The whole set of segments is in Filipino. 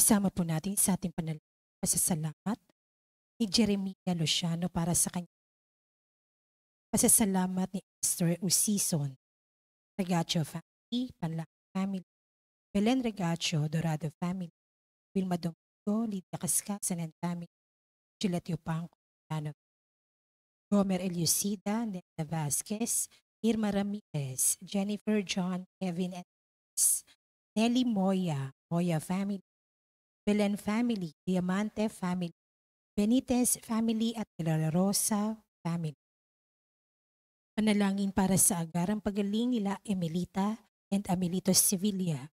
Isama po natin sa ating pasasalamat ni Jeremiah Luciano para sa kanyang pasasalamat ni Esther Usison, Regacho Family, Panlang Family, Belen Regacho, Dorado Family, Wilma Domingo, Lydia Cascasan and Family, Gillette Yupanco, Milano, Gomer Eliusida, Neda Vasquez, Irma Ramirez, Jennifer John, Kevin and Nelly Moya, Moya Family, Belen Family, Diamante Family, Benitez Family at De La Rosa Family. Panalangin para sa agarang pagaling nila Emilita and Amelito Sevilla,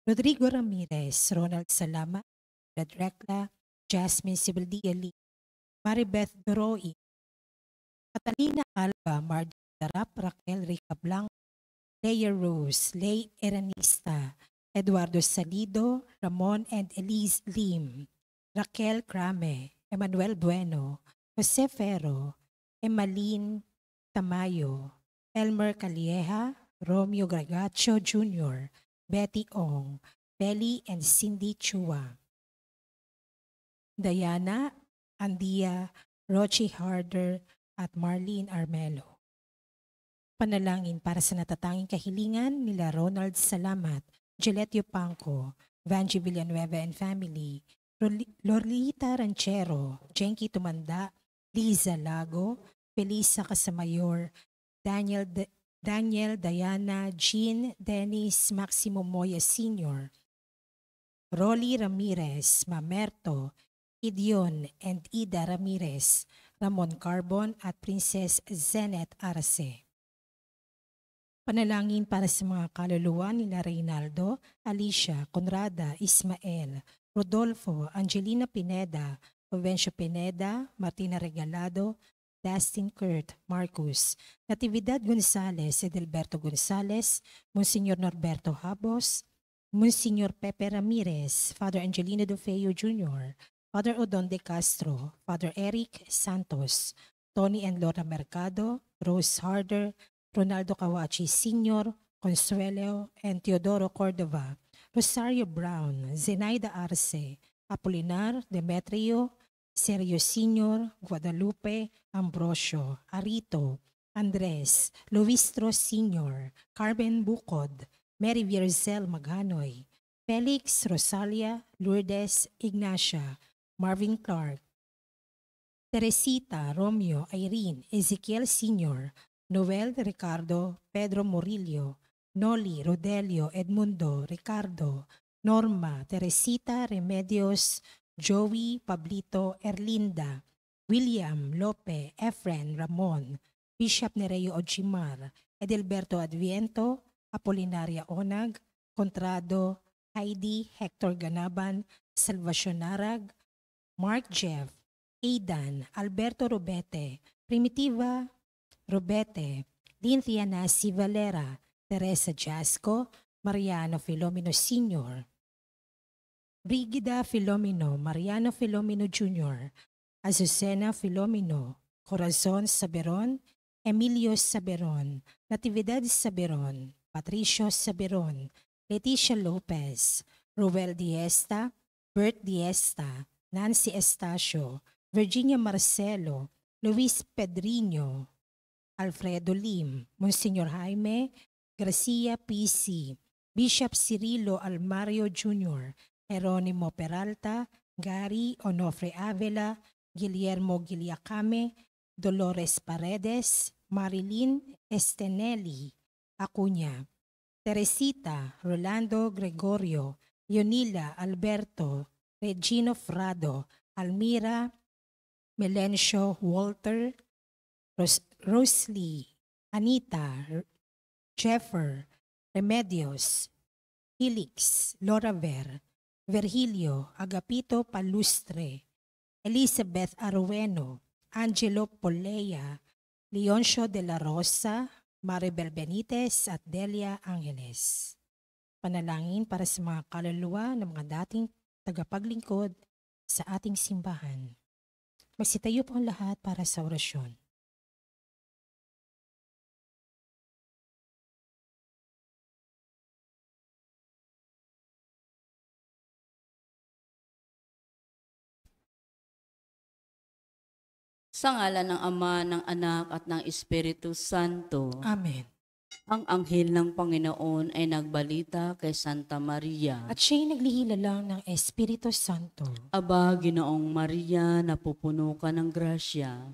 Rodrigo Ramirez, Ronald Salama, Brad Recla, Jasmine Sibaldia Lee, Maribeth Doroi, Catalina Alba, Margie Darap, Raquel Rica Blanco, Leia Rose, Lay Eranista, Eduardo Salido, Ramon and Elise Lim, Raquel Crame, Emmanuel Bueno, Jose Ferro, Emalin Tamayo, Elmer Calieja, Romeo Gragacho Jr., Betty Ong, Belly and Cindy Chua, Diana, Andia, Rochi Harder at Marlene Armelo. Panalangin para sa natatanging kahilingan nila Ronald Salamat, Gillette Yupanco, Vanji Villanueva and Family, Lolita Ranchero, Jenky Tumanda, Liza Lago, Felisa Casamayor, Daniel Diana, Jean Dennis Maximo Moya Sr., Rolly Ramirez, Mamerto, Gideon and Ida Ramirez, Ramon Carbon at Princess Zenet Arce. Panalangin para sa mga kaluluwa nila Reynaldo, Alicia, Conrada, Ismael, Rodolfo, Angelina Pineda, Provencio Pineda, Martina Regalado, Dustin Kurt, Marcus, Natividad Gonzales, Edelberto Gonzales, Monsignor Norberto Habos, Monsignor Pepe Ramirez, Father Angelino Dofeo Jr., Father Odon de Castro, Father Eric Santos, Tony and Laura Mercado, Rose Harder, Ronaldo Kawachi Sr., Consuelo and Teodoro Cordova, Rosario Brown, Zenaida Arce, Apolinar, Demetrio, Sergio Sr., Guadalupe, Ambrosio, Arito, Andres, Luistro Sr., Carmen Bucod, Mary Vierzel Maghanoy, Felix, Rosalia, Lourdes, Ignacia, Marvin Clark, Teresita, Romeo, Irene, Ezekiel Sr., Noel Ricardo, Pedro Murillo, Noli, Rodelio, Edmundo, Ricardo, Norma, Teresita, Remedios, Joey, Pablito, Erlinda, William, Lope, Efren, Ramon, Bishop Nereo Ojimar, Edelberto Adviento, Apolinaria Onag, Contrado, Heidi, Hector Ganaban, Salvacion Narag, Mark Jeff, Aidan, Alberto Robete, Primitiva Robete, Lynthia Nasi Valera, Teresa Jasco, Mariano Filomeno Sr., Brigida Filomeno, Mariano Filomeno Jr., Azucena Filomeno, Corazon Saberon, Emilio Saberon, Natividad Saberon, Patricio Saberon, Leticia Lopez, Ruel Diesta, Bert Diesta, Nancy Estacio, Virginia Marcelo, Luis Pedriño, Alfredo Lim, Monsignor Jaime, Gracia PC, Bishop Cirilo Almario Jr., Jeronimo Peralta, Gary Onofre Avila, Guillermo Guiliacame, Dolores Paredes, Marilyn Estenelli, Acuña, Teresita, Rolando Gregorio, Leonila Alberto, Regino Frado, Almira, Melencio Walter, Rosely, Anita, Jeffer, Remedios, Helix, Laura Ver, Virgilio, Agapito Palustre, Elizabeth Arueno, Angelo Polea, Leoncio de la Rosa, Maribel Benitez at Delia Angeles. Panalangin para sa mga kaluluwa ng mga dating tagapaglingkod sa ating simbahan. Magsitayo po ang lahat para sa orasyon. Sa ngalan ng Ama, ng Anak, at ng Espiritu Santo. Amen. Ang anghel ng Panginoon ay nagbalita kay Santa Maria. At siya'y naglihila lang ng Espiritu Santo. Aba, Ginoong Maria, napupuno ka ng grasya.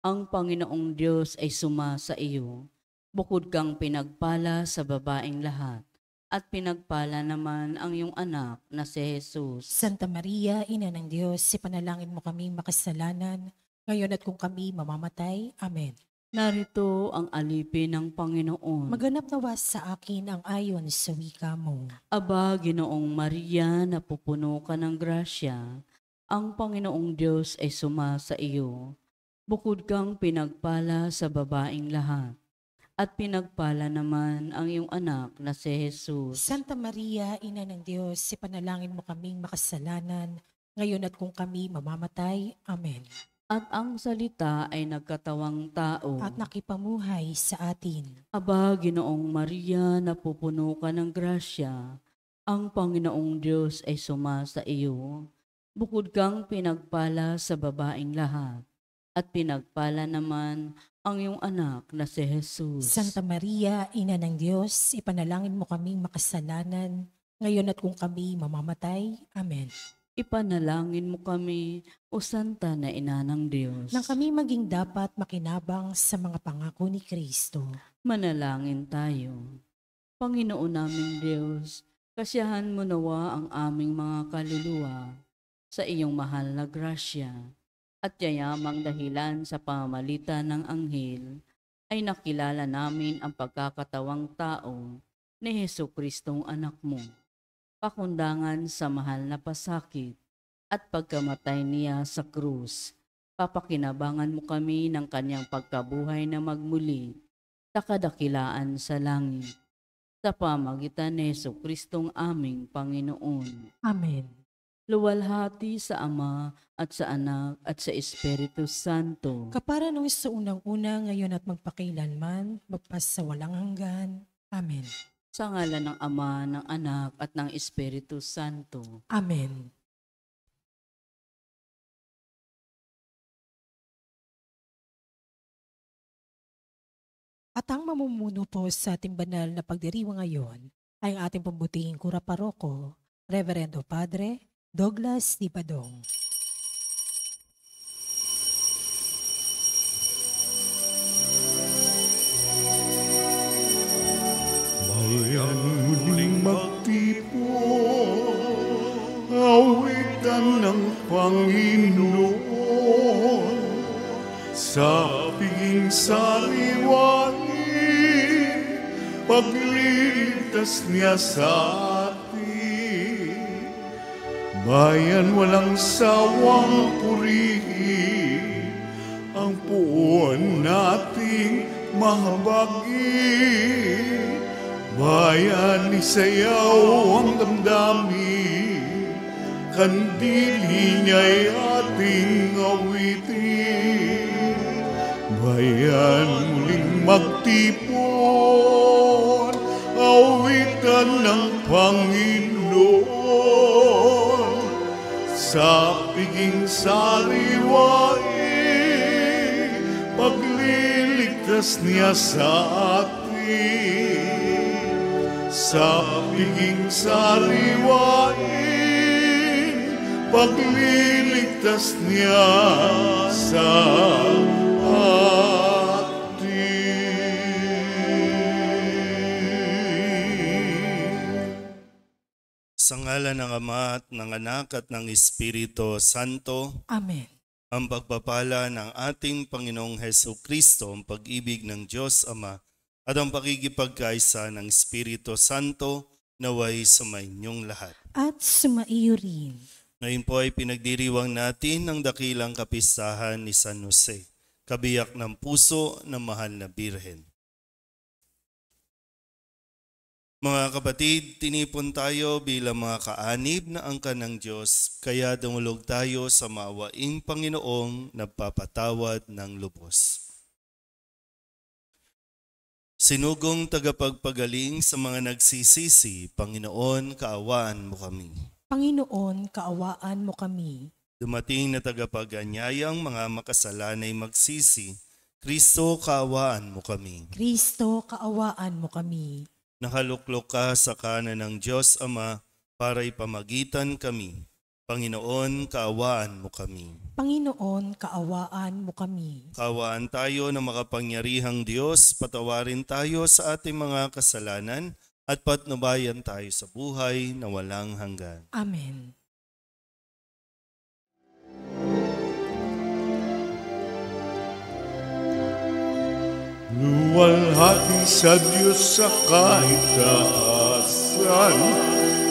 Ang Panginoong Diyos ay suma sa iyo. Bukod kang pinagpala sa babaeng lahat, at pinagpala naman ang iyong anak na si Jesus. Santa Maria, Ina ng Diyos, ipanalangin mo kami makasalanan, ngayon at kung kami mamamatay. Amen. Narito ang alipin ng Panginoon. Maganap nawa sa akin ang ayon sa wika mo. Aba, Ginoong Maria, napupuno ka ng grasya. Ang Panginoong Diyos ay suma sa iyo. Bukod kang pinagpala sa babaeng lahat, at pinagpala naman ang iyong anak na si Jesus. Santa Maria, Ina ng Diyos, ipanalangin mo kaming makasalanan, ngayon at kung kami mamamatay. Amen. At ang salita ay nagkatawang tao. At nakipamuhay sa atin. Aba, Ginoong Maria, napupuno ka ng grasya. Ang Panginoong Diyos ay suma sa iyo. Bukod kang pinagpala sa babaeng lahat, at pinagpala naman ang iyong anak na si Jesus. Santa Maria, Ina ng Diyos, ipanalangin mo kaming makasalanan, ngayon at kung kami mamamatay. Amen. Ipanalangin mo kami, o Santa na Ina ng Diyos. Nang kami maging dapat makinabang sa mga pangako ni Kristo. Manalangin tayo. Panginoon naming Diyos, kasiyahan mo nawa ang aming mga kaluluwa sa iyong mahal na grasya, at yayamang dahilan sa pamamagitan ng anghel ay nakilala namin ang pagkakatawang tao ni Jesucristong anak mo. Pakundangan sa mahal na pasakit at pagkamatay niya sa krus, papakinabangan mo kami ng kanyang pagkabuhay na magmuli sa kadakilaan sa langit, sa pamagitan ni Jesucristong aming Panginoon. Amen. Luwalhati sa Ama at sa Anak at sa Espiritu Santo. Kapara nung sa unang-una, ngayon at magpakailanman, magpasawalang hanggan. Amen. Sa ngalan ng Ama, ng Anak, at ng Espiritu Santo. Amen. At ang mamumuno po sa ating banal na pagdiriwang ngayon ay ang ating pambutihing kura paroko, Reverendo Padre Douglas Di Padong. Bayan muling magtipon, awitan ng Panginoon, sa piging sariwain, pagliligtas niya sa atin. Bayan walang sawang purihin, ang puon nating mahabagin. Bayan, isayaw ang damdamin, kandili niya'y ating awitin. Bayan, muling magtipon, awitan ng Panginoon, sa piging sariwain, pagliligtas niya sa atin. Sa piging sariwain, pagliligtas niya sa atin. Sa ngalan ng Ama at ng Anak at ng Espiritu Santo. Amen. Ang pagpapala ng ating Panginoong Hesukristo, ang pag-ibig ng Diyos Ama, at ang pakikipagkaisa ng Espiritu Santo naway sumainyong lahat. At sumaiyo rin. Ngayon po ay pinagdiriwang natin ang dakilang kapistahan ni San Jose, kabiyak ng puso ng mahal na Birhen. Mga kapatid, tinipon tayo bilang mga kaanib na angkan ng Diyos, kaya dumulog tayo sa maawaing Panginoong nagpapatawad ng lubos. Sinugong tagapagpagaling sa mga nagsisisi, Panginoon, kaawaan mo kami. Panginoon, kaawaan mo kami. Dumating na tagapag-anyayang mga makasalanay magsisi, Kristo, kaawaan mo kami. Kristo, kaawaan mo kami. Nakaluklok ka sa kanan ng Diyos Ama para ipamagitan kami. Panginoon, kaawaan mo kami. Panginoon, kaawaan mo kami. Kaawaan tayo ng makapangyarihang Diyos, patawarin tayo sa ating mga kasalanan at patnubayan tayo sa buhay na walang hanggan. Amen. Luwalhati sa Diyos sa kahit taasan,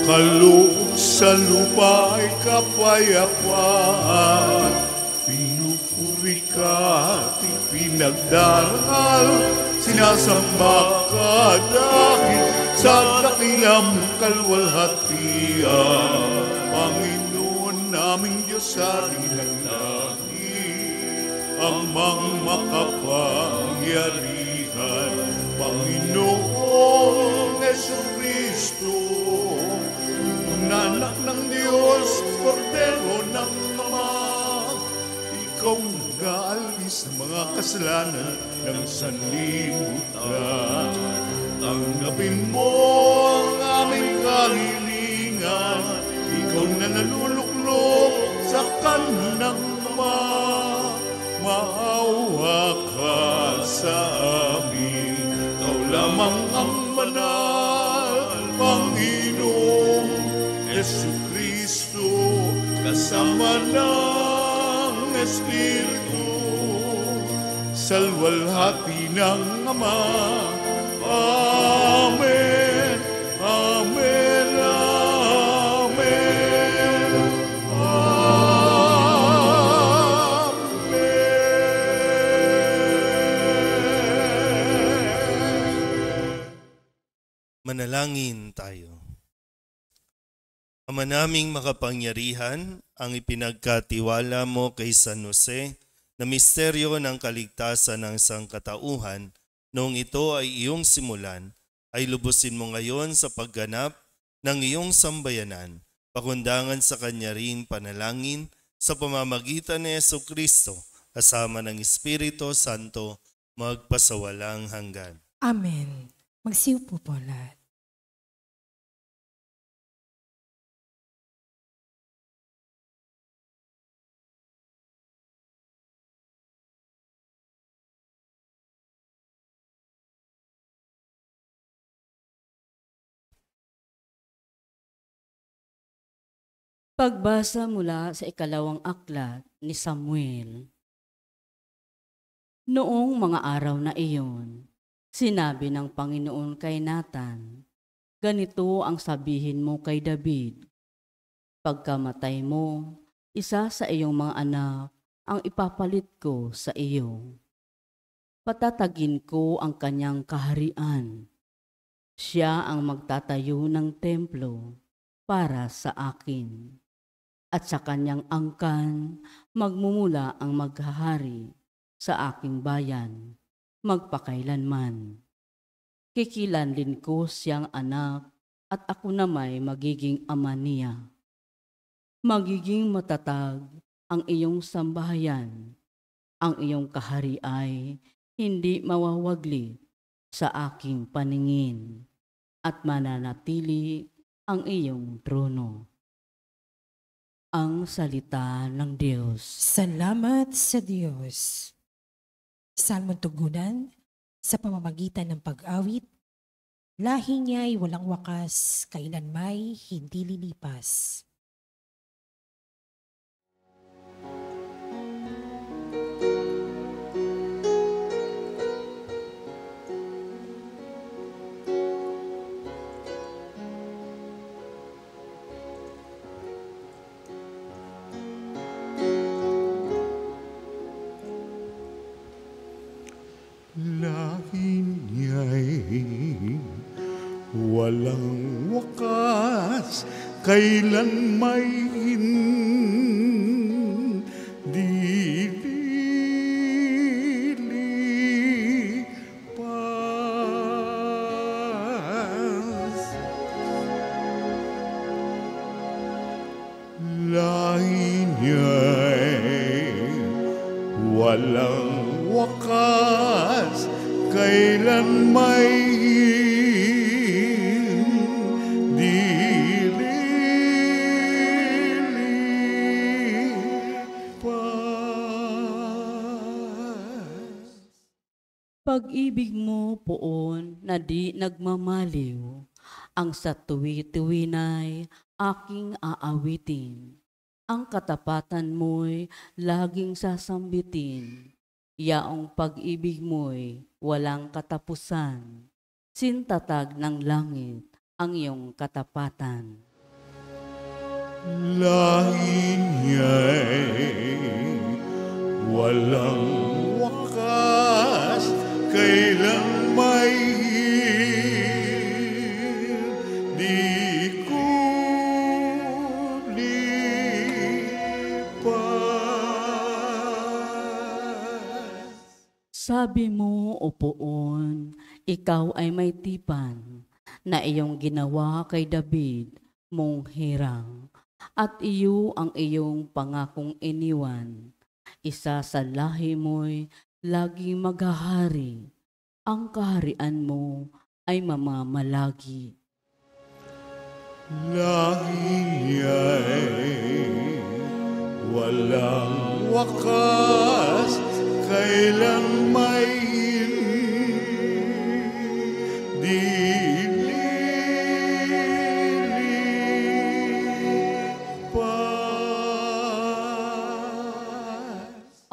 kaloob sa lupa ay kapayapaan. Pinupuri ka at ipinagdaral, sinasamba ka dahil sa dakilang kalwalhatian. Panginoon naming Diyos sa ng langit, amang makapangyarihan. Panginoong Jesucristo, anak ng Diyos, Kordero ng Ama, ikaw nag-aalis ng mga kasalanan ng sanlibutan. Tanggapin mo ang aming kahilingan, ikaw na naluluklok sa kanan ng Ama. Maawa ka sa amin, ikaw lamang ang banal, Panginoong Jesucristo, kasama ng Espiritu, sa luwalhati ng Ama. Amen, amen, amen. Manalangin tayo. Ama naming makapangyarihan, ang ipinagkatiwala mo kay San Jose na misteryo ng kaligtasan ng sangkatauhan noong ito ay iyong simulan, ay lubusin mo ngayon sa pagganap ng iyong sambayanan, pakundangan sa kanya ring panalangin sa pamamagitan ni Jesucristo, kasama ng Espiritu Santo, magpasawalang hanggan. Amen. Magsiupo po lahat. Pagbasa mula sa ikalawang aklat ni Samuel. Noong mga araw na iyon, sinabi ng Panginoon kay Nathan, ganito ang sabihin mo kay David, pagkamatay mo, isa sa iyong mga anak ang ipapalit ko sa iyo. Patatagin ko ang kanyang kaharian. Siya ang magtatayo ng templo para sa akin. At sa kanyang angkan, magmumula ang maghahari sa aking bayan, magpakailanman. Kikilanlin ko siyang anak at ako na may magiging ama niya. Magiging matatag ang iyong sambahayan, ang iyong kahari ay hindi mawawaglit sa aking paningin at mananatili ang iyong trono. Ang salita ng Diyos. Salamat sa Diyos. Salmong tugunan sa pamamagitan ng pag-awit, lahi niya ay walang wakas, kailanmay hindi lilipas. Lahi niya'y walang wakas, kailan may hindi lilipas. Lahi niya'y walang wakas, kailan may dililipas. Pag-ibig mo poon na di nagmamaliw, ang sa tuwi-tuwinay aking aawitin. Ang katapatan mo'y laging sasambitin, yaong pag-ibig mo'y walang katapusan. Sintatag ng langit ang iyong katapatan. Lahi niya'y walang wakas, kailang may di ko lipas. Sabi mo, o poon, ikaw ay may tipan na iyong ginawa kay David mong hirang, at iyo ang iyong pangakong iniwan. Isa sa lahi mo'y laging maghahari, ang kaharian mo ay mamamalagi. Lahi niya'y walang wakas, kailang may dililipas.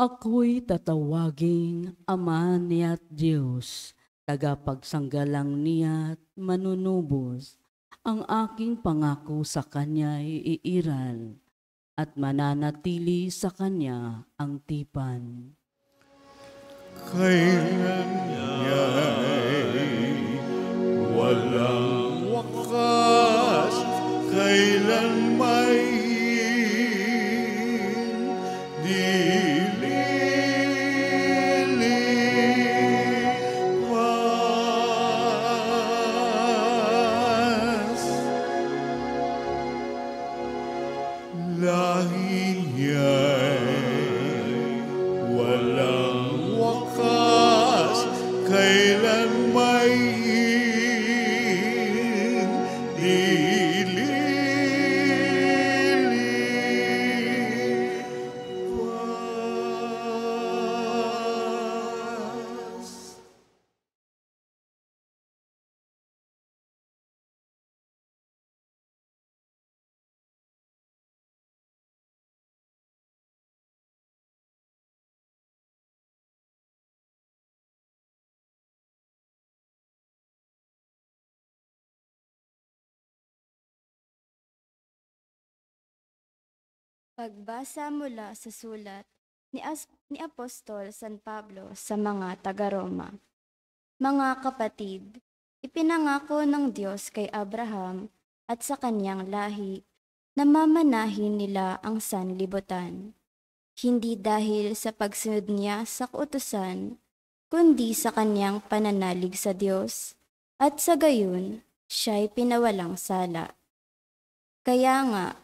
Ako'y tatawaging Ama niya't Diyos, tagapagsanggalang niya't manunubos. Ang aking pangako sa Kanya'y iiral, at mananatili sa Kanya ang tipan. Kailan niya'y walang wakas, kailan may dililipas. Lahi niya'y walang wakas, kailan may dililipas. Pagbasa mula sa sulat ni Apostol San Pablo sa mga taga-Roma. Mga kapatid, ipinangako ng Diyos kay Abraham at sa kanyang lahi na mamanahin nila ang sanlibutan. Hindi dahil sa pagsunod niya sa kautusan, kundi sa kanyang pananalig sa Diyos, at sa gayon, siya'y pinawalang sala. Kaya nga,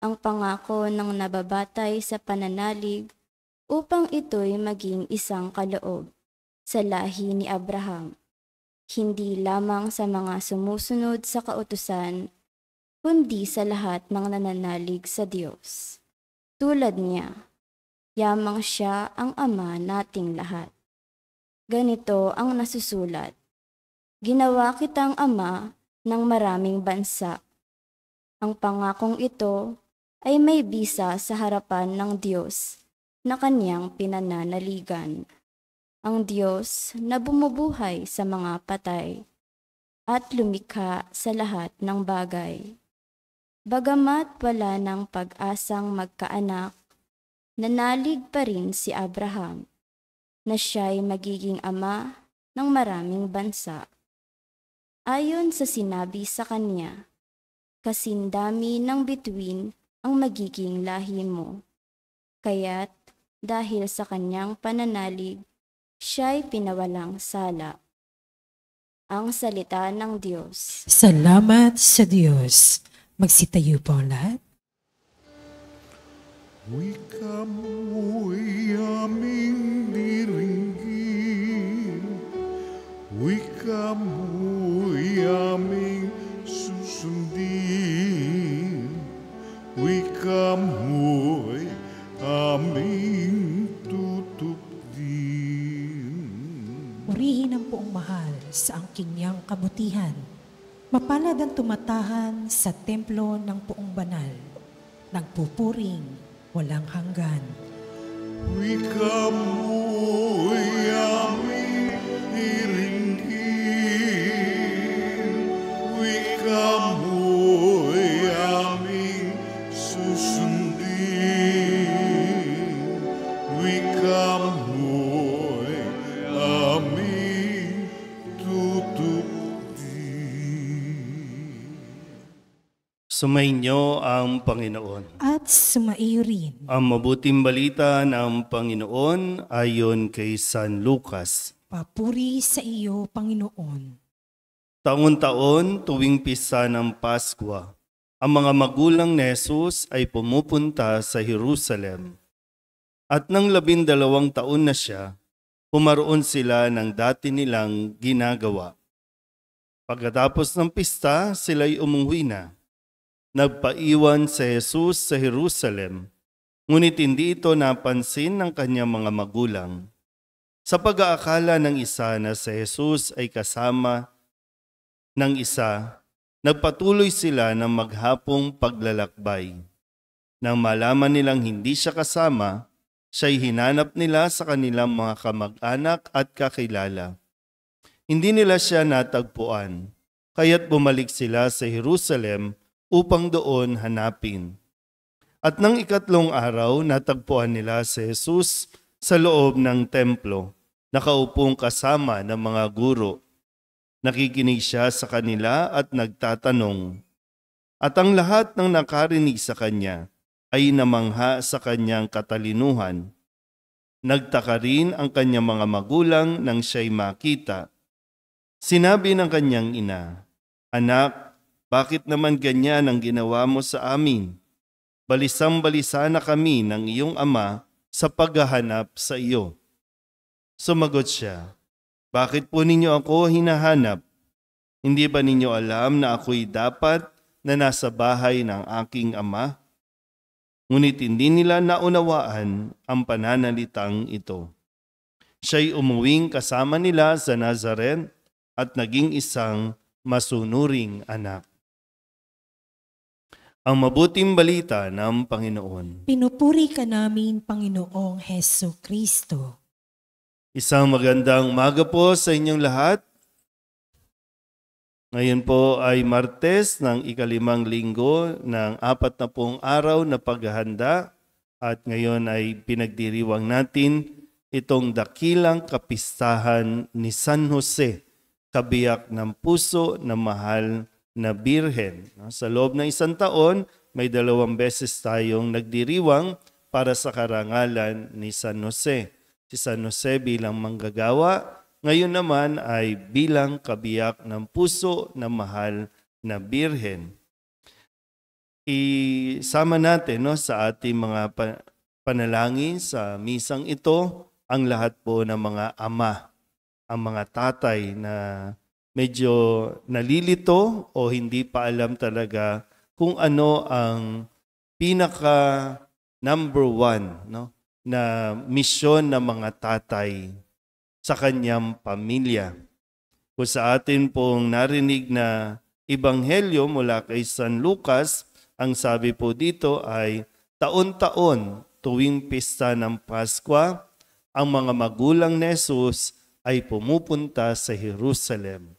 ang pangako ng nababatay sa pananalig upang ito'y maging isang kaloob sa lahi ni Abraham, hindi lamang sa mga sumusunod sa kautusan, kundi sa lahat ng nananalig sa Diyos. Tulad niya, yamang siya ang ama nating lahat. Ganito ang nasusulat, ginawa kitang ama ng maraming bansa. Ang pangakong ito ay may bisa sa harapan ng Diyos na kanyang pinananaligan. Ang Diyos na bumubuhay sa mga patay at lumikha sa lahat ng bagay. Bagamat wala ng pag-asang magkaanak, nanalig pa rin si Abraham na siya'y magiging ama ng maraming bansa. Ayon sa sinabi sa kanya, kasindami ng bituin ang magiging lahi mo. Kaya't dahil sa kanyang pananalig, siya'y pinawalang sala. Ang salita ng Diyos. Salamat sa Diyos. Magsitayo po ang lahat. Wika mo'y aming nagmamahal sa angking niyang kabutihan. Mapalad ang tumatahan sa templo ng Poong Banal, nagpupuring walang hanggan. Wika mo'y aming iringgin, wika mo'y aming susundin, wika mo'y aming tutupdin. Sumainyo ang Panginoon. At sumaiyo rin Ang mabuting balita ng Panginoon ayon kay San Lucas. papuri sa iyo, Panginoon. Taon-taon tuwing pista ng Paskwa, ang mga magulang ni Jesus ay pumupunta sa Jerusalem. At nang 12 taon na siya, pumaroon sila ng dati nilang ginagawa. Pagkatapos ng pista, sila'y umuwi na. Nagpaiwan si Jesus sa Jerusalem, ngunit hindi ito napansin ng kanyang mga magulang. Sa pag-aakala ng isa na si Jesus ay kasama ng isa, nagpatuloy sila ng maghapong paglalakbay. Nang malaman nilang hindi siya kasama, siya'y hinanap nila sa kanilang mga kamag-anak at kakilala. Hindi nila siya natagpuan, kaya't bumalik sila sa Jerusalem upang doon hanapin. At nang 3 araw, natagpuan nila si Jesus sa loob ng templo, nakaupong kasama ng mga guro. Nakikinig siya sa kanila at nagtatanong. At ang lahat ng nakarinig sa kanya ay namangha sa kanyang katalinuhan. Nagtaka rin ang kanyang mga magulang nang siya'y makita. Sinabi ng kanyang ina, "Anak, bakit naman ganyan ang ginawa mo sa amin? Balisang-balisa na kami ng iyong ama sa paghahanap sa iyo." Sumagot siya, "Bakit po ninyo ako hinahanap? Hindi ba ninyo alam na ako'y dapat na nasa bahay ng aking ama?" Ngunit hindi nila naunawaan ang pananalitang ito. Siya'y umuwing kasama nila sa Nazaret at naging isang masunuring anak. Ang mabuting balita ng Panginoon. Pinupuri ka namin, Panginoong Hesu Kristo. Isang magandang umaga po sa inyong lahat. Ngayon po ay Martes ng 5 linggo ng 40 araw na paghahanda at ngayon ay pinagdiriwang natin itong dakilang kapistahan ni San Jose, kabiyak ng puso na mahal na Birhen. Sa loob ng 1 taon, may 2 beses tayong nagdiriwang para sa karangalan ni San Jose. Si San Jose bilang manggagawa, ngayon naman ay bilang kabiyak ng puso na mahal na Birhen. Isama natin sa ating mga panalangin sa misang ito ang lahat po ng mga ama, ang mga tatay na medyo nalilito o hindi pa alam talaga kung ano ang pinaka number 1 na misyon ng mga tatay sa kanyang pamilya. Kung sa atin pong narinig na ebanghelyo mula kay San Lucas, ang sabi po dito ay taon-taon tuwing pista ng Paskwa, ang mga magulang ni Jesus ay pumupunta sa Jerusalem.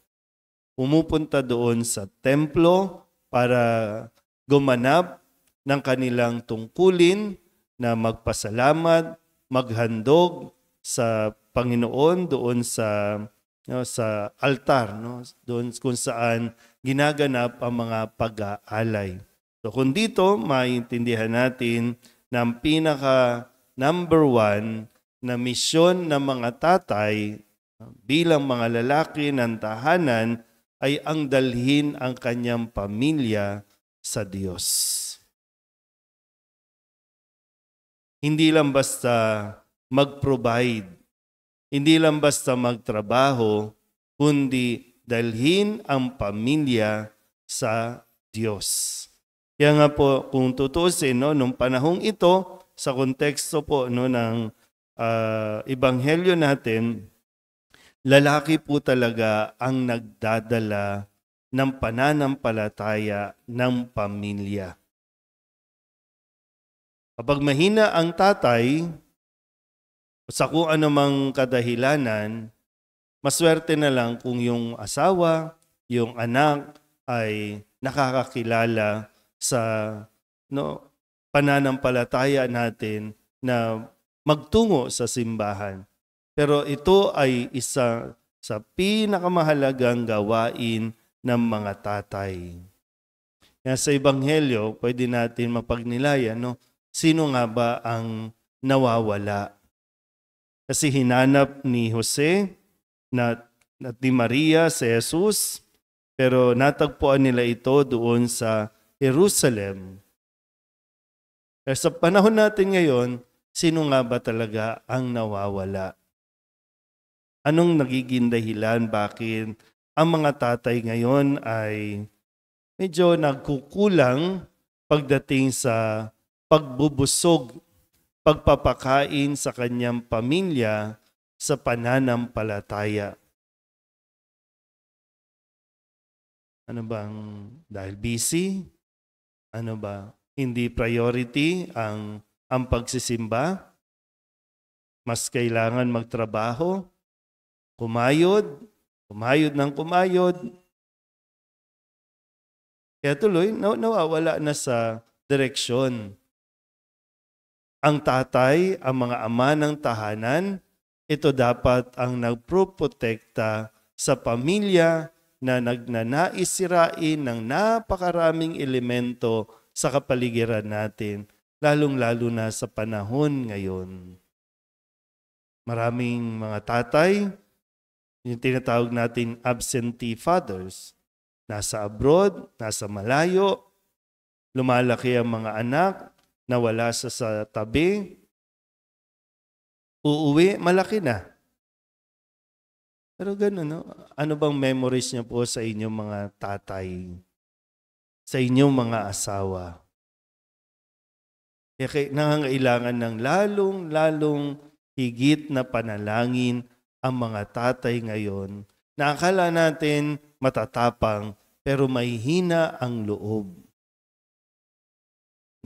Pumupunta doon sa templo para gumanap ng kanilang tungkulin na magpasalamat, maghandog sa Panginoon doon sa altar, doon kung saan ginaganap ang mga pag-aalay. So kung dito, maintindihan natin na ang pinaka number 1 na misyon ng mga tatay bilang mga lalaki ng tahanan ay ang dalhin ang kanyang pamilya sa Diyos. Hindi lang basta mag-provide, hindi lang basta magtrabaho, kundi dalhin ang pamilya sa Diyos. Kaya nga po, kung tutusin, nung panahong ito, sa konteksto po ng ebanghelyo natin, lalaki po talaga ang nagdadala ng pananampalataya ng pamilya. Kapag mahina ang tatay, sa kung anumang kadahilanan, maswerte na lang kung yung asawa, yung anak ay nakakakilala sa pananampalataya natin na magtungo sa simbahan. Pero ito ay isa sa pinakamahalagang gawain ng mga tatay. Kaya sa Ebanghelyo, pwede natin mapagnilayan, sino nga ba ang nawawala? Kasi hinanap ni Jose at ni Maria si Jesus, pero natagpuan nila ito doon sa Jerusalem. Pero sa panahon natin ngayon, sino nga ba talaga ang nawawala? Anong nagiging dahilan bakit ang mga tatay ngayon ay medyo nagkukulang pagdating sa pagbubusog, pagpapakain sa kanyang pamilya sa pananampalataya? Ano bang dahil busy? Ano ba? Hindi priority ang pagsisimba? Mas kailangan magtrabaho? Kumayod ng kumayod. Kaya tuloy, nawawala na sa direksyon. Ang tatay, ang mga ama ng tahanan, ito dapat ang nagproprotekta sa pamilya na nagnanais sirain ng napakaraming elemento sa kapaligiran natin, lalong-lalo na sa panahon ngayon. Maraming mga tatay, yung tinatawag natin absentee fathers, nasa abroad, nasa malayo, lumalaki ang mga anak, nawala sa tabi, uuwi, malaki na. Pero gano'n, ano bang memories niyo po sa inyong mga tatay, sa inyong mga asawa? Kaya nangangailangan ng lalong higit na panalangin ang mga tatay ngayon na akala natin matatapang pero mahihina ang loob.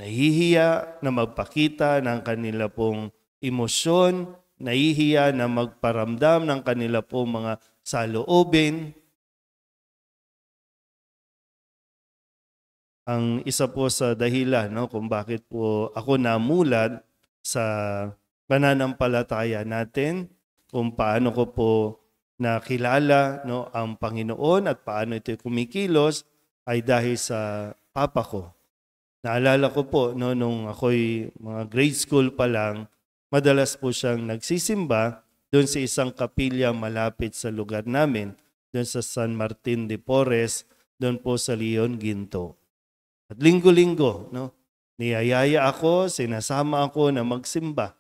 Nahihiya na magpakita ng kanila pong emosyon, nahihiya na magparamdam ng kanila pong mga saloobin. Ang isa po sa dahilan kung bakit po ako namulat sa pananampalataya natin, kung paano ko po nakilala ang Panginoon at paano ito kumikilos, ay dahil sa papa ko. Naalala ko po, nung ako'y mga grade school pa lang, madalas po siyang nagsisimba doon sa isang kapilya malapit sa lugar namin, doon sa San Martin de Porres, doon po sa Leon Ginto. At linggo-linggo, niyayaya ako, sinasama ako na magsimba.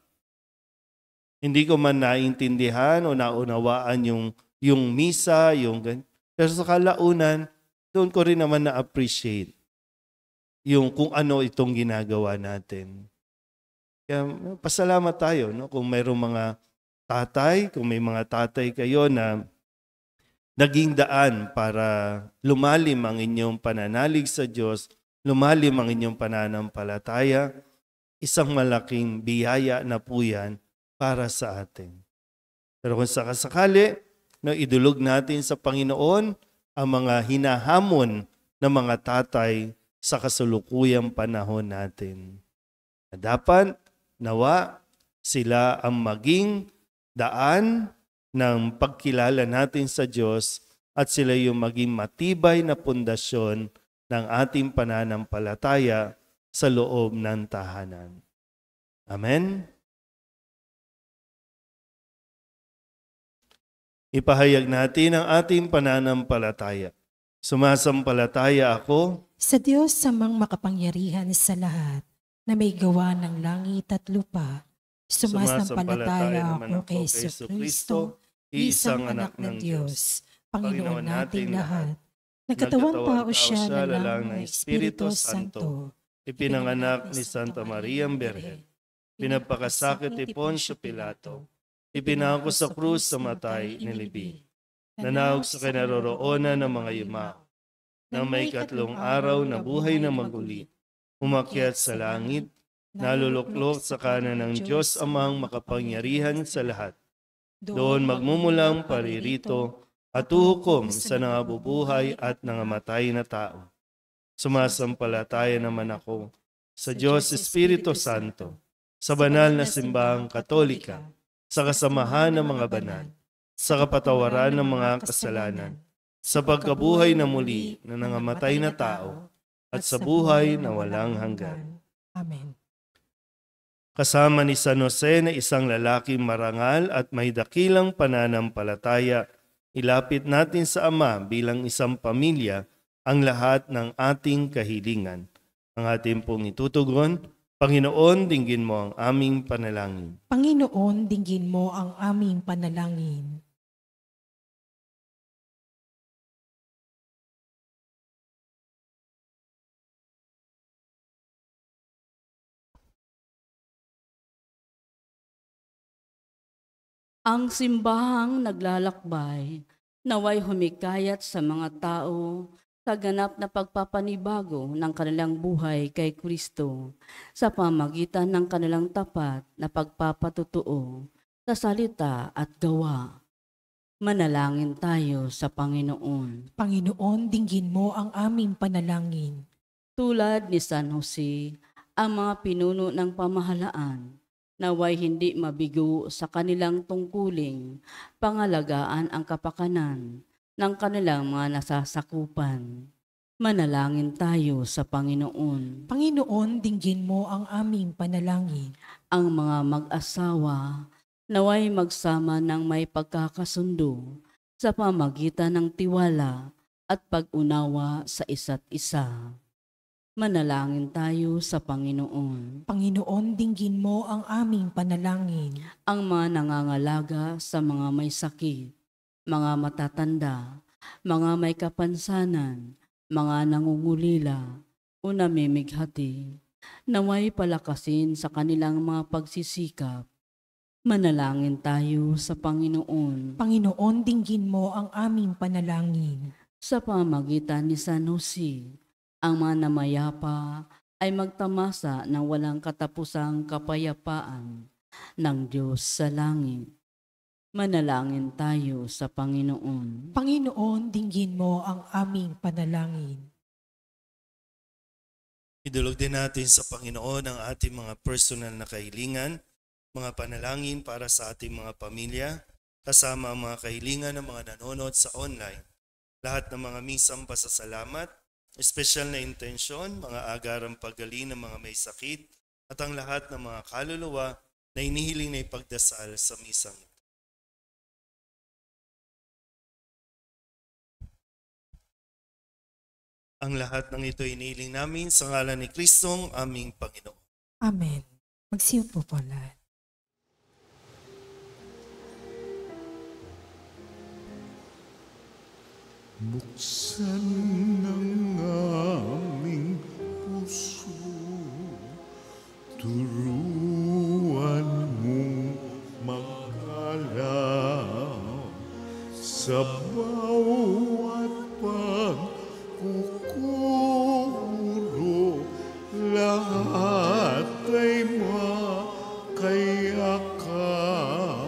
Hindi ko man naintindihan o naunawaan yung misa, pero sa kalaunan, doon ko rin naman na-appreciate yung kung ano itong ginagawa natin. Kaya pasalamat tayo kung mayroong mga tatay, kung may mga tatay kayo na naging daan para lumalim ang inyong pananalig sa Diyos, lumalim ang inyong pananampalataya, isang malaking biyaya na po yan para sa atin. Pero kung sakasakali, idulog natin sa Panginoon ang mga hinahamon ng mga tatay sa kasulukuyang panahon natin. Dapat nawa sila ang maging daan ng pagkilala natin sa Diyos at sila yung maging matibay na pundasyon ng ating pananampalataya sa loob ng tahanan. Amen? Ipahayag natin ang ating pananampalataya. Sumasampalataya ako sa Diyos samang makapangyarihan sa lahat, na may gawa ng langit at lupa. Sumasampalataya ako kay Jesucristo, isang anak ng Diyos, Panginoon nating lahat. Nagkatawang tao siya na lang ng Espiritu Santo, ipinanganak ni Santa Maria Birhen, pinagpakasakit ni Poncio Pilato, Ipinangako sa krus sa matay nilibing. Nanawag sa kinaroroonan ng mga yumao. Nang may 3 araw na buhay na maguli, umakyat sa langit, naluluklok sa kanan ng Diyos Amang makapangyarihan sa lahat. Doon magmumulang paririto at uhukom sa nangabubuhay at nangamatay na tao. Sumasampalataya naman ako sa Diyos Espiritu Santo, sa banal na simbahang Katolika, sa kasamahan ng mga banal, sa kapatawaran ng mga kasalanan, sa pagkabuhay na muli na nangamatay na tao, at sa buhay na walang hanggan. Amen. Kasama ni San Jose na isang lalaking marangal at may dakilang pananampalataya, ilapit natin sa Ama bilang isang pamilya ang lahat ng ating kahilingan. Ang ating pong itutugon, Panginoon, dinggin mo ang aming panalangin. Panginoon, dinggin mo ang aming panalangin. Ang simbahang naglalakbay, naway humikayat sa mga tao sa ganap na pagpapanibago ng kanilang buhay kay Kristo sa pamagitan ng kanilang tapat na pagpapatutuo sa salita at gawa. Manalangin tayo sa Panginoon. Panginoon, dinggin mo ang aming panalangin. Tulad ni San Jose, ang mga pinuno ng pamahalaan, naway hindi mabigo sa kanilang tungkuling pangalagaan ang kapakanan ng kanilang mga nasasakupan. Manalangin tayo sa Panginoon. Panginoon, dinggin mo ang aming panalangin. Ang mga mag-asawa, naway magsama ng may pagkakasundo sa pamagitan ng tiwala at pag-unawa sa isa't isa. Manalangin tayo sa Panginoon. Panginoon, dinggin mo ang aming panalangin. Ang mga nangangalaga sa mga may sakit, mga matatanda, mga may kapansanan, mga nangungulila o namimighati, naway palakasin sa kanilang mga pagsisikap. Manalangin tayo sa Panginoon. Panginoon, dinggin mo ang aming panalangin. Sa pamagitan ni San Jose, ang mga namayapa ay magtamasa ng walang katapusang kapayapaan ng Diyos sa langit. Manalangin tayo sa Panginoon. Panginoon, dinggin mo ang aming panalangin. Idulog din natin sa Panginoon ang ating mga personal na kahilingan, mga panalangin para sa ating mga pamilya, kasama ang mga kahilingan ng mga nanonood sa online. Lahat ng mga misang pasasalamat, espesyal na intensyon, mga agarang paggaling ng mga may sakit, at ang lahat ng mga kaluluwa na inihiling na ipagdasal sa misang ito. Ang lahat ng ito inihiling namin sa ngalan ni Kristong aming Panginoon. Amen. Magsiupo po lahat. Buksan ng aming puso, turuan mong mag-alaw sa bawat pagkukuro, lahat ay makayakaw.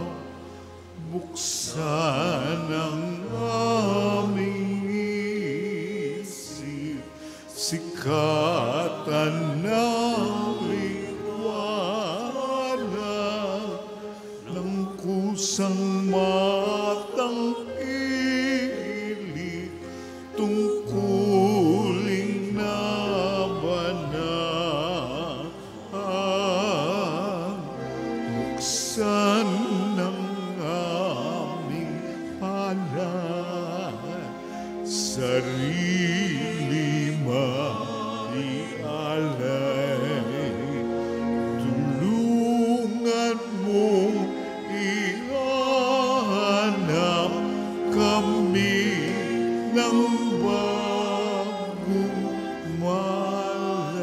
Buksan ang aming isip, sikatan ng liwanag ng kusang matang pilit, tungkuling nabanaan. Buksan ng aming palad, sarili maialay. Tulungan mong ihanap kami ng bagong malay.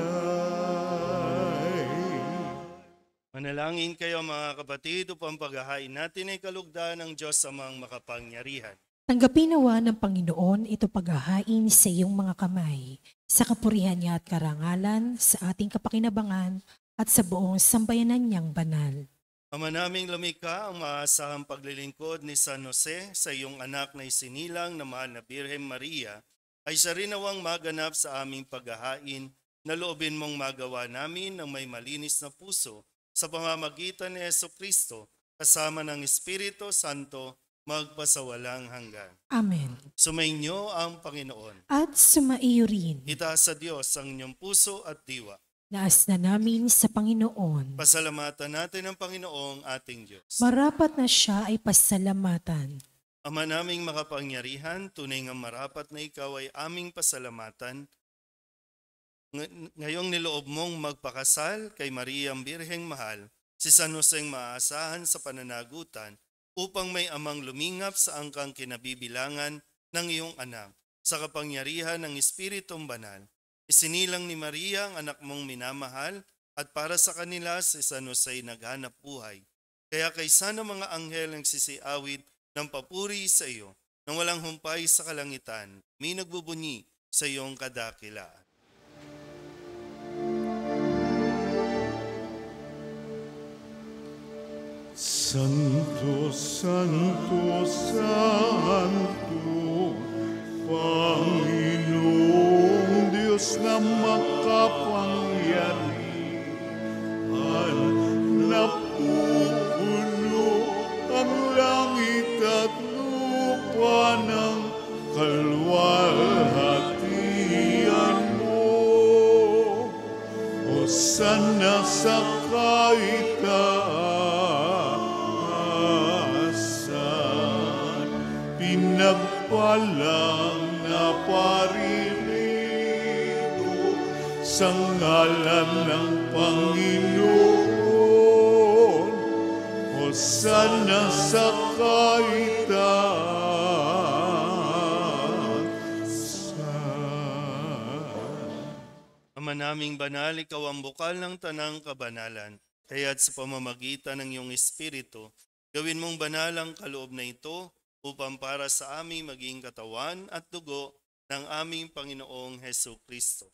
Manalangin kayo mga kapatid. kapatid, upang paghahain natin ay kalugdan ng Diyos amang makapangyarihan. Tanggapin nawa ng Panginoon ito paghahain sa iyong mga kamay, sa kapurihan niya at karangalan, sa ating kapakinabangan, at sa buong sambayanan niyang banal. Ama naming lumikha, ang maasahang paglilingkod ni San Jose sa iyong anak na isinilang na mahal na Birhen Maria, ay siya rin nawang maganap sa aming paghahain, na loobin mong magawa namin ng may malinis na puso sa pamamagitan ni Jesucristo, kasama ng Espiritu Santo, magpasawalang hanggan. Amen. Sumainyo ang Panginoon. At sumaiyo rin, Itaas sa Diyos ang inyong puso at diwa. naas na namin sa Panginoon. Pasalamatan natin ang Panginoong ating Diyos. Marapat na siya ay pasalamatan. Ama naming makapangyarihan, tunay nga marapat na ikaw ay aming pasalamatan. Ngayong niloob mong magpakasal kay Mariang Birheng Mahal, si San Joseng maaasahan sa pananagutan, upang may amang lumingap sa angkang kinabibilangan ng iyong anak, sa kapangyarihan ng Espiritong Banal. Isinilang ni Maria ang anak mong minamahal, at para sa kanila si San Jose naghanap buhay. Kaya kaysa ng mga anghel ang sisiawit ng papuri sa iyo, nang walang humpay sa kalangitan, may nagbubunyi sa iyong kadakilaan. Santo, Santo, Santo, Panginoong Diyos na makapangyarihan, napupuno ang langit at lupa ng kalwalhatian mo. Hosana sa kaitaasan, pinagpalang na paririto sa ngalan ng Panginoon. Hosana sa kaitaasan. Ama naming banal, ikaw ang bukal ng tanang kabanalan, kaya't sa pamamagitan ng iyong Espiritu, gawin mong banal ang kaloob na ito, upang para sa aming maging katawan at dugo ng aming Panginoong Hesu Kristo.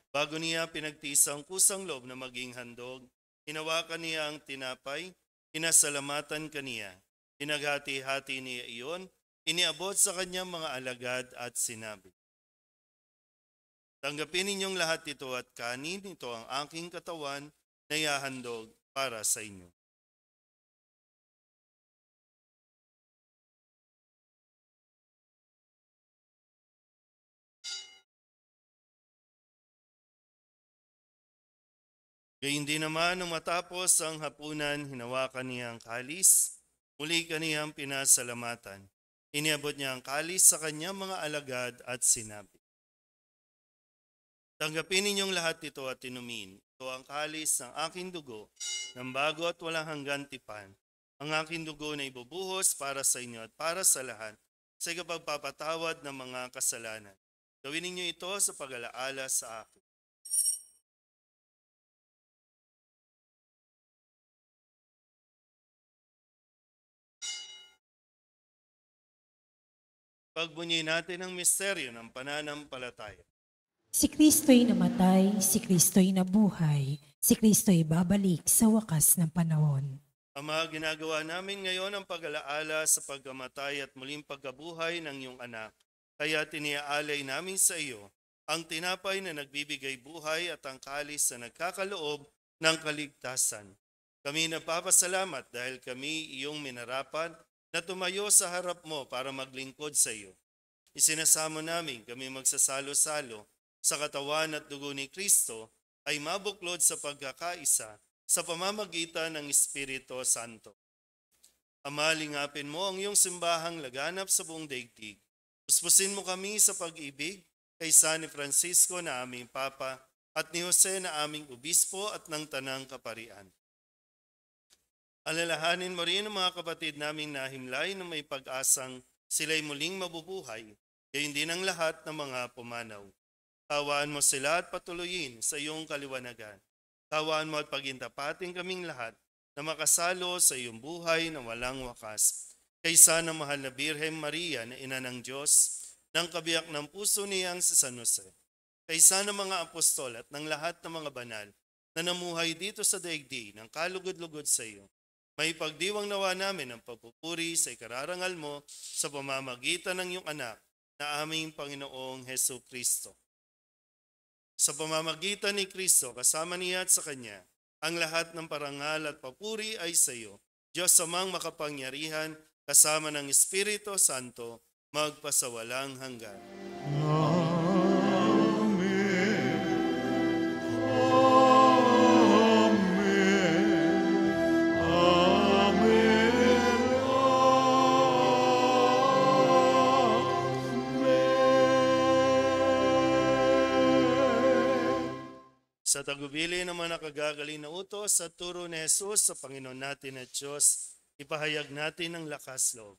Bago niya pinagtiis ang kusang loob na maging handog, hinawakan niya ang tinapay, pinasalamatan kaniya, pinaghati-hati niya iyon, iniabot sa kanyang mga alagad at sinabi, tanggapin ninyong lahat ito at kanin, ito ang aking katawan na ihahandog para sa inyo. Gayun din naman, nung matapos ang hapunan, hinawakan niya ang kalis, muli kaniyang pinasalamatan. Iniabot niya ang kalis sa kanyang mga alagad at sinabi, tanggapin ninyong lahat ito at inumin. Ito ang kalis ng aking dugo, ng bago at walang hanggan tipan. Ang aking dugo na ibubuhos para sa inyo at para sa lahat, sa ikapagpapatawad ng mga kasalanan. Gawin ninyo ito sa pag-alaala sa akin. Pagbunyi natin ang misteryo ng pananampalataya. Si Kristo'y namatay, si Kristo'y nabuhay, si Kristo'y babalik sa wakas ng panahon. Ama, ginagawa namin ngayon ang pag-alaala sa pagkamatay at muling pagkabuhay ng iyong anak. Kaya tiniaalay namin sa iyo ang tinapay na nagbibigay buhay at ang kalis na nagkakaloob ng kaligtasan. Kami nagpapasalamat dahil kami iyong minarapat na tumayo sa harap mo para maglingkod sa iyo. Isinasamo namin kami magsasalo-salo sa katawan at dugo ni Kristo ay mabuklod sa pagkakaisa sa pamamagitan ng Espiritu Santo. Ama, lingapin mo ang iyong simbahang laganap sa buong daigdig. Puspusin mo kami sa pag-ibig kay San Francisco na aming Papa at ni Jose na aming Obispo at ng Tanang Kaparian. Alalahanin mo rin ang mga kapatid naming nahimlay na may pag-asang sila'y muling mabubuhay, gayon din ang lahat ng mga pumanaw. Tawaan mo sila at patuloyin sa iyong kaliwanagan. Tawaan mo at pagintapatin kaming lahat na makasalo sa iyong buhay na walang wakas. Kaysa ng mahal na Birhen Maria na ina ng Diyos, ng kabiyak ng puso niyang si San Jose. Kaysa ng mga apostol at ng lahat ng mga banal na namuhay dito sa daigdig ng kalugod-lugod sa iyo. May pagdiwang nawa namin ang pagpupuri sa ikararangal mo sa pamamagitan ng iyong anak na aming Panginoong Hesus Kristo. Sa pamamagitan ni Kristo, kasama niya at sa Kanya, ang lahat ng parangal at papuri ay sa iyo, Diyos Amang makapangyarihan, kasama ng Espiritu Santo, magpasawalang hanggan. Sa tagubili ng mga nakagagaling na utos sa turo ni Jesus sa Panginoon natin at Diyos, ipahayag natin ang lakas loob.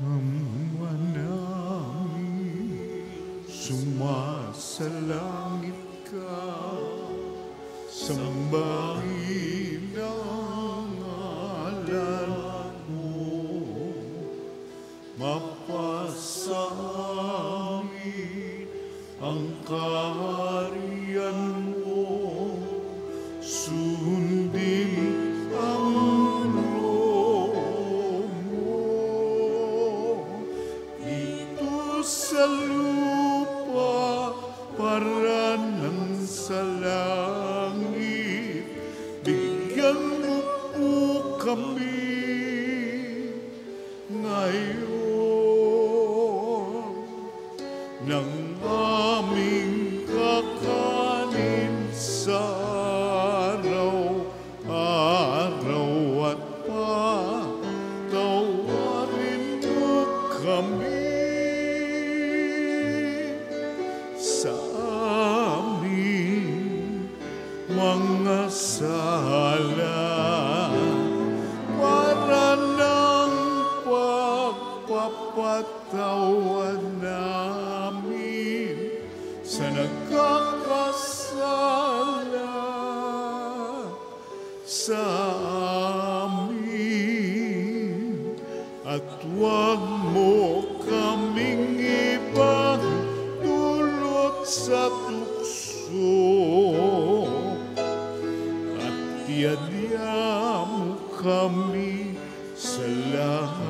Ama namin, sumasalangit ka, sambahin ang ngalan mo, mapasa amin ang kaharian mo, sundin ang loob mo, dito sa lupa para ng sa langit. Bigyan mo po kami ngayon ng aming kakanin sa araw-araw at patawarin mo kami sa aming mga sala para ng pagpapatawad namin sa nagkakasala sa amin, at huwag mo kaming ibang dulot sa tukso, at iadya mo kami sa lahat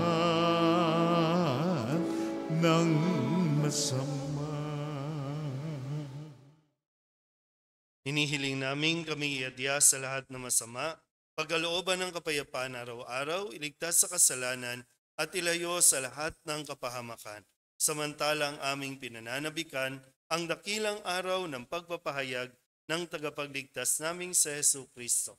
ng masama. Hinihiling namin kami iadya sa lahat ng masama, pagkalooban ng kapayapaan araw-araw, iligtas sa kasalanan at ilayo sa lahat ng kapahamakan. Samantalang aming pinananabikan ang dakilang araw ng pagpapahayag ng tagapagligtas naming sa Hesus Kristo.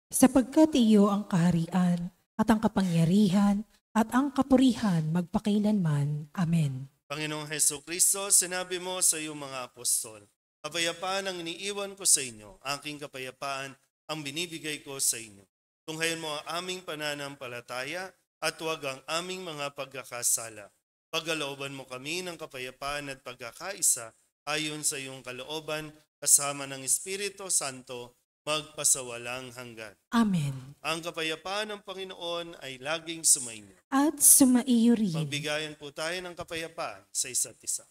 Sapagkat iyo ang kaharian at ang kapangyarihan at ang kapurihan magpakailanman. Amen. Panginoong Hesus Kristo, sinabi mo sa iyong mga apostol, kapayapaan ang iniiwan ko sa inyo, aking kapayapaan ang binibigay ko sa inyo. Tunghayan mo ang aming pananampalataya at huwag ang aming mga pagkakasala. Pagkalooban mo kami ng kapayapaan at pagkakaisa ayon sa iyong kalooban kasama ng Espiritu Santo magpasawalang hanggan. Amen. Ang kapayapaan ng Panginoon ay laging sumainyo. At sumaiyo rin. Magbigayan po tayo ng kapayapaan sa isa't isa.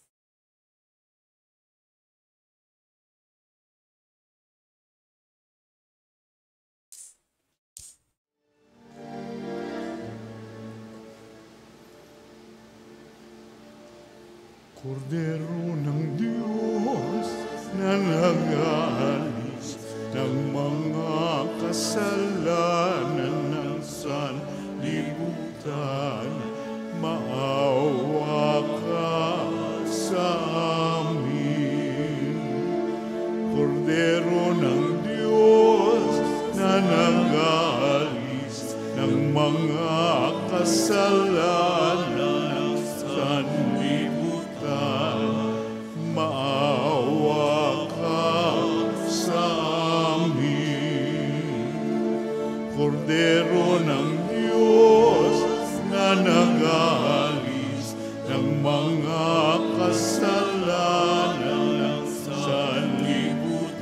Kordero ng Diyos na nag-aalis ng mga kasalanan ng sanlibutan, maawa ka sa amin. Kordero ng Diyos na nag-aalis ng mga kasalanan ng sanlibutan, maawa ka sa amin. Kordero ng Diyos na nag-aalis mga kasalanan ng sanlibutan.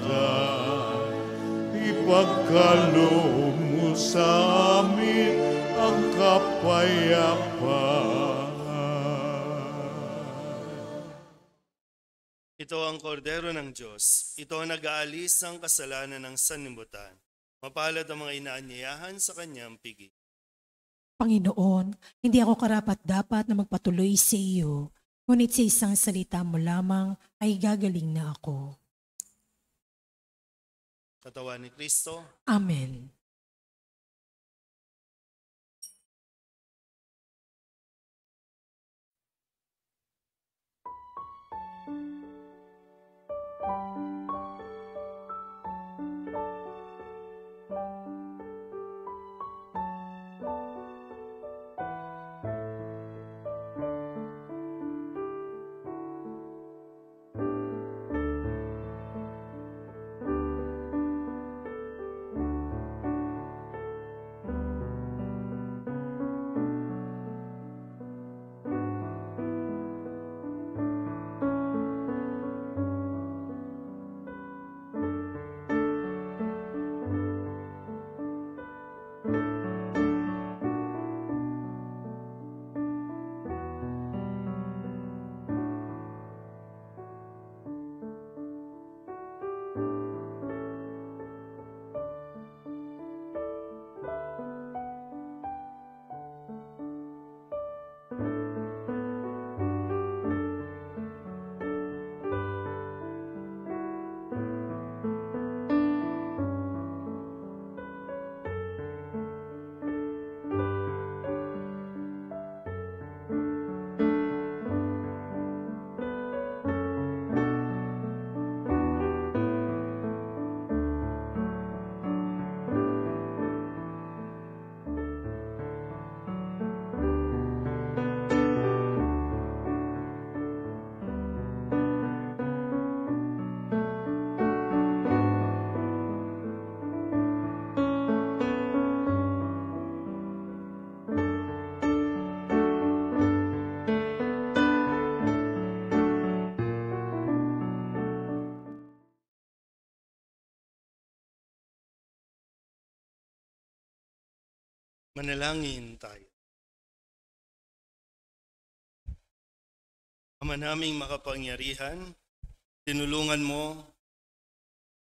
Ipagkaloob mo sa amin ang kapayapaan. Ito ang kordero ng Diyos. Ito ang nag-aalis ng kasalanan ng sanlibutan. Mapalad ang mga inaanyayahan sa kanyang piging. Panginoon, hindi ako karapat-dapat na magpatuloy sa iyo, ngunit sa isang salita mo lamang ay gagaling na ako. Katawan ni Kristo. Amen. Manalangin tayo. Ama naming makapangyarihan, tinulungan mo,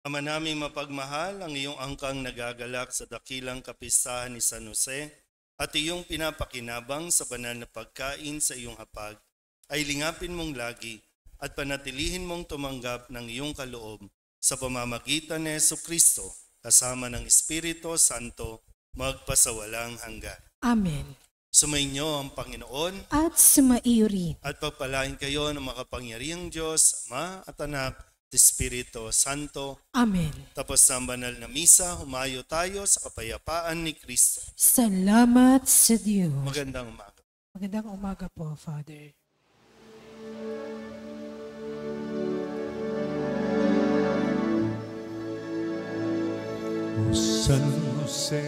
Ama naming mapagmahal, ang iyong angkang nagagalak sa dakilang kapistahan ni San Jose at iyong pinapakinabang sa banal na pagkain sa iyong hapag, ay lingapin mong lagi at panatilihin mong tumanggap ng iyong kaloob sa pamamagitan ni Jesucristo kasama ng Espiritu Santo magpasawalang hanggan. Amen. Sumainyo ang Panginoon At sumaiyo rin. at pagpalain kayo ng makapangyarihang Diyos, Ama at Anak at Espiritu Santo. Amen. Tapos sa banal na misa, humayo tayo sa kapayapaan ni Kristo. Salamat sa Diyos. Magandang umaga. Magandang umaga po, Father. O San Jose,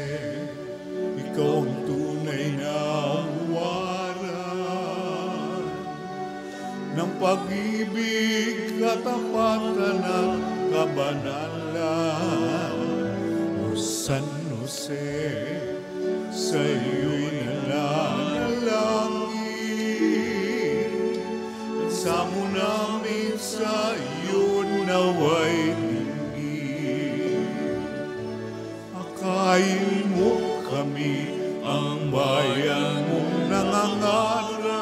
ikaw ang tunay na huwaran ng pag-ibig, katapatan at kabanalan. O San Jose, sa iyo'y nanalangin, at samo namin sa iyo naway akayin mo kami, ang bayan mong nangangarap.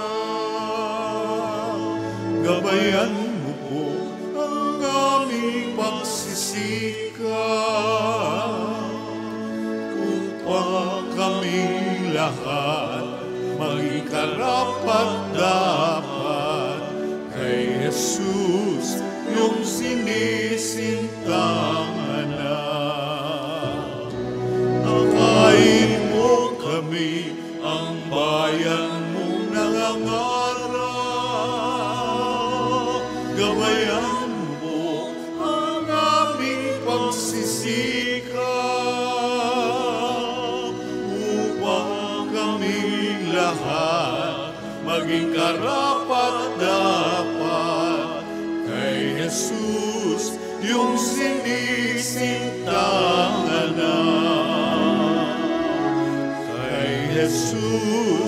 Gabayan mo po ang aming pagsisikap upang kami lahat maging karapat-dapat kay Jesus, yung sinisintang anak. Akayin mo kami, ang bayan mong nangangarap. Gabayan mo ang aming pagsisikap upang kami lahat maging karapat-dapat sinisintanganan. Kay Jesus